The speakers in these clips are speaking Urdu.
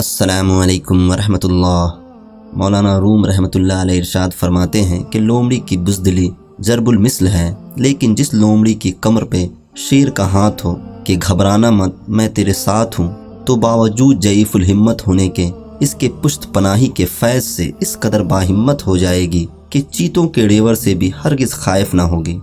السلام علیکم ورحمۃ اللہ۔ مولانا روم رحمۃ اللہ علیہ ارشاد فرماتے ہیں کہ لومڑی کی بزدلی ضرب المثل ہے، لیکن جس لومڑی کی کمر پہ شیر کا ہاتھ ہو کہ گھبرانا مت میں تیرے ساتھ ہوں، تو باوجود ضعیف الہمت ہونے کے اس کے پشت پناہی کے فیض سے اس قدر باہمت ہو جائے گی کہ چیتوں کے ڈیور سے بھی ہرگز خائف نہ ہوگی۔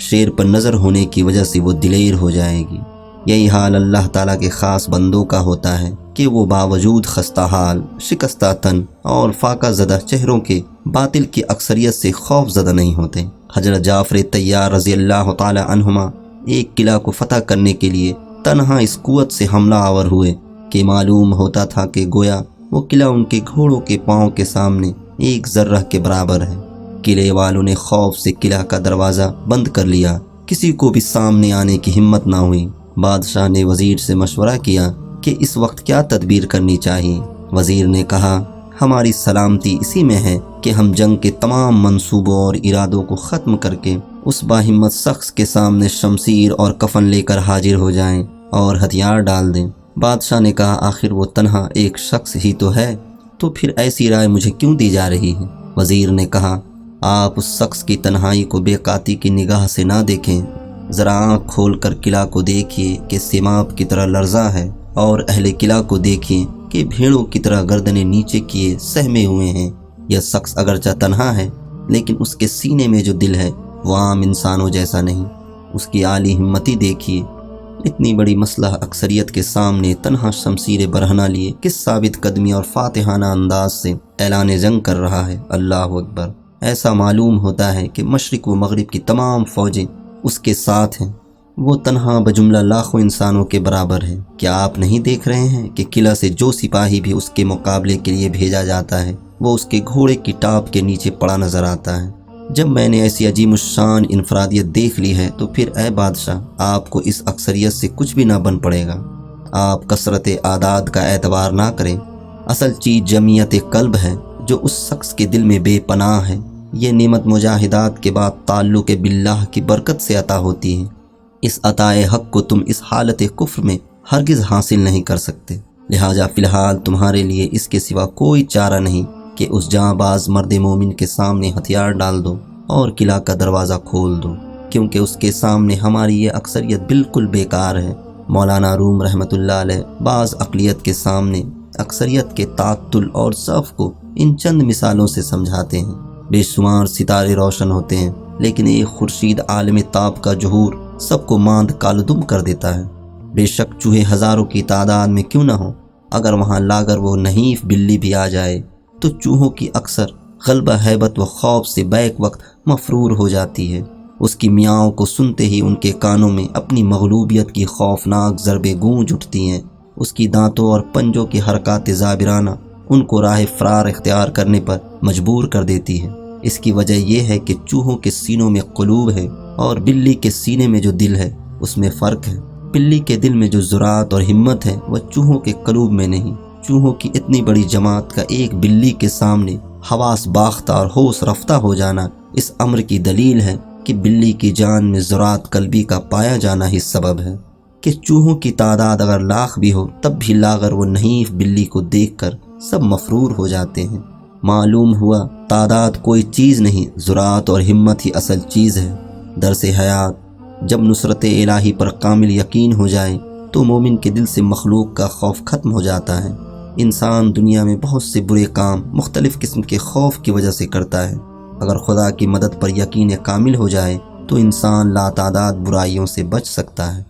شیر پر نظر ہونے کی وجہ سے وہ دلیر ہو جائے گی۔ یہی حال اللہ تعالیٰ کے خاص بندوں کا ہوتا ہے کہ وہ باوجود خستہ حال، شکستہ تن اور فاقہ زدہ چہروں کے باطل کی اکثریت سے خوف زدہ نہیں ہوتے۔ حضرت جعفر طیار رضی اللہ تعالی عنہما ایک قلعہ کو فتح کرنے کے لیے تنہا اس قوت سے حملہ آور ہوئے کہ معلوم ہوتا تھا کہ گویا وہ قلعہ ان کے گھوڑوں کے پاؤں کے سامنے ایک ذرہ کے برابر ہے۔ قلعے والوں نے خوف سے قلعہ کا دروازہ بند کر لیا، کسی کو بھی سامنے آنے کی ہمت نہ ہوئی۔ بادشاہ نے وزیر سے مشورہ کیا کہ اس وقت کیا تدبیر کرنی چاہیے۔ وزیر نے کہا، ہماری سلامتی اسی میں ہے کہ ہم جنگ کے تمام منصوبوں اور ارادوں کو ختم کر کے اس باہمت شخص کے سامنے شمشیر اور کفن لے کر حاضر ہو جائیں اور ہتھیار ڈال دیں۔ بادشاہ نے کہا، آخر وہ تنہا ایک شخص ہی تو ہے، تو پھر ایسی رائے مجھے کیوں دی جا رہی ہے؟ وزیر نے کہا، آپ اس شخص کی تنہائی کو بے قاتی کی نگاہ سے نہ دیکھیں، ذرا آنکھ کھول کر قلعہ کو دیکھیے کہ سیماب کی طرح لرزاں ہے، اور اہل قلعہ کو دیکھیے کہ بھیڑوں کی طرح گردنیں نیچے کیے سہمے ہوئے ہیں۔ یہ شخص اگرچہ تنہا ہے، لیکن اس کے سینے میں جو دل ہے وہ عام انسانوں جیسا نہیں۔ اس کی عالی ہمتی دیکھیے، اتنی بڑی مسلح اکثریت کے سامنے تنہا شمشیر برہنہ لیے کس ثابت قدمی اور فاتحانہ انداز سے اعلان جنگ کر رہا ہے۔ اللہ اکبر! ایسا معلوم ہوتا ہے کہ مشرق و مغرب کی تمام فوجیں اس کے ساتھ ہیں، وہ تنہا بجملہ لاکھوں انسانوں کے برابر ہے۔ کیا آپ نہیں دیکھ رہے ہیں کہ قلعہ سے جو سپاہی بھی اس کے مقابلے کے لیے بھیجا جاتا ہے وہ اس کے گھوڑے کی ٹاپ کے نیچے پڑا نظر آتا ہے؟ جب میں نے ایسی عظیم الشان انفرادیت دیکھ لی ہے تو پھر اے بادشاہ، آپ کو اس اکثریت سے کچھ بھی نہ بن پڑے گا۔ آپ کثرت اعداد کا اعتبار نہ کریں، اصل چیز جمعیت قلب ہے جو اس شخص کے دل میں بے پناہ ہے۔ یہ نعمت مجاہدات کے بعد تعلق باللہ کی برکت سے عطا ہوتی ہے۔ اس عطائے حق کو تم اس حالت کفر میں ہرگز حاصل نہیں کر سکتے، لہٰذا فی الحال تمہارے لیے اس کے سوا کوئی چارہ نہیں کہ اس جاں باز مرد مومن کے سامنے ہتھیار ڈال دو اور قلعہ کا دروازہ کھول دو، کیونکہ اس کے سامنے ہماری یہ اکثریت بالکل بیکار ہے۔ مولانا روم رحمۃ اللہ علیہ بعض اقلیت کے سامنے اکثریت کے تعطل اور ضعف کو ان چند مثالوں سے سمجھاتے ہیں۔ بے شمار ستارے روشن ہوتے ہیں، لیکن ایک خورشید عالم تاب کا ظہور سب کو ماند کالدم کر دیتا ہے۔ بے شک چوہے ہزاروں کی تعداد میں کیوں نہ ہو، اگر وہاں لاگر وہ نحیف بلی بھی آ جائے تو چوہوں کی اکثر غلبہ ہیبت و خوف سے بیک وقت مفرور ہو جاتی ہے۔ اس کی میاؤں کو سنتے ہی ان کے کانوں میں اپنی مغلوبیت کی خوفناک ضربیں گونج اٹھتی ہیں۔ اس کی دانتوں اور پنجوں کی حرکات زابرانہ ان کو راہ فرار اختیار کرنے پر مجبور کر دیتی ہے۔ اس کی وجہ یہ ہے کہ چوہوں کے سینوں میں قلوب ہے اور بلی کے سینے میں جو دل ہے اس میں فرق ہے۔ بلی کے دل میں جو جرأت اور ہمت ہے وہ چوہوں کے قلوب میں نہیں۔ چوہوں کی اتنی بڑی جماعت کا ایک بلی کے سامنے حواس باختہ اور ہوش رفتہ ہو جانا اس امر کی دلیل ہے کہ بلی کی جان میں جرأت قلبی کا پایا جانا ہی سبب ہے کہ چوہوں کی تعداد اگر لاکھ بھی ہو تب بھی لاغر وہ نحیف بلی کو دیکھ کر سب مفرور ہو جاتے ہیں۔ معلوم ہوا تعداد کوئی چیز نہیں، جرأت اور ہمت ہی اصل چیز ہے۔ درس حیات: جب نصرت الہی پر کامل یقین ہو جائے تو مومن کے دل سے مخلوق کا خوف ختم ہو جاتا ہے۔ انسان دنیا میں بہت سے برے کام مختلف قسم کے خوف کی وجہ سے کرتا ہے۔ اگر خدا کی مدد پر یقین کامل ہو جائے تو انسان لاتعداد برائیوں سے بچ سکتا ہے۔